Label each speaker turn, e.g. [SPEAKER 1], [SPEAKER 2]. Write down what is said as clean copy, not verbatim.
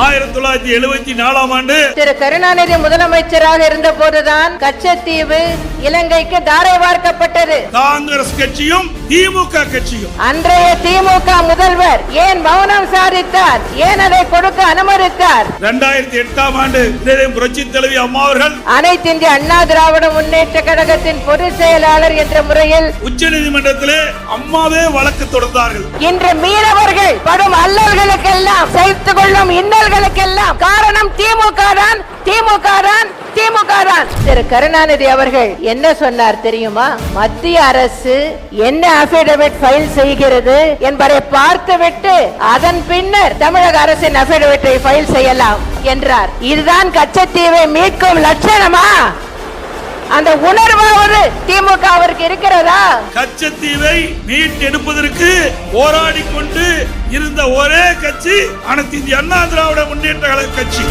[SPEAKER 1] 1974ஆம் ஆண்டு
[SPEAKER 2] திரு கருணாநிதி முதலமைச்சராக இருந்த போதுதான் கச்சத்தீவு இலங்கைக்கு தாரை வார்க்கப்பட்டது.
[SPEAKER 1] காங்கிரஸ் கட்சியும் திமுக கட்சியும்.
[SPEAKER 2] அன்றைய திமுக முதல்வர் ஏன் மௌனம் சாதித்தார்? ஏன் அதை கொடுக்க அனுமதித்தார்?
[SPEAKER 1] 2008ஆம் ஆண்டு புரட்சி தலைவி அம்மா அவர்கள்
[SPEAKER 2] அனைத்து இந்திய அண்ணா திராவிட முன்னேற்ற கழகத்தின் பொதுச் செயலாளர் என்ற முறையில்
[SPEAKER 1] உச்சநீதிமன்றத்திலே அம்மாவே வழக்கு தொடர்ந்தார்கள்.
[SPEAKER 2] இன்று மீனவர்கள் படும் அல்லல்களுக்கெல்லாம் சகித்துக் கொள்ளும் இன்னல்களுக்கெல்லாம் காரணம் திமுக தான், திமுக தான், திமுக தான். திரு கருணாநிதி அவர்கள் என்ன சொன்னார் தெரியுமா? மத்திய அரசு என்ன அபிடவிட் ஃபைல் செய்கிறது என்பதை பார்த்துவிட்டு அதன் பின்னர் தமிழக அரசின் அபிடவிட்டை ஃபைல் செய்யலாம் என்றார். இதுதான் கச்சத்தீவை மீட்கும் லட்சணமா? அந்த உணர்வாவது திமுகவிற்கு இருக்கிறதா?
[SPEAKER 1] கச்சத்தீவை மீட்டெடுப்பதற்கு போராடி கொண்டு இருந்த ஒரே கட்சி அனைத்து இந்திய அண்ணா திராவிட முன்னேற்ற கழக கட்சி.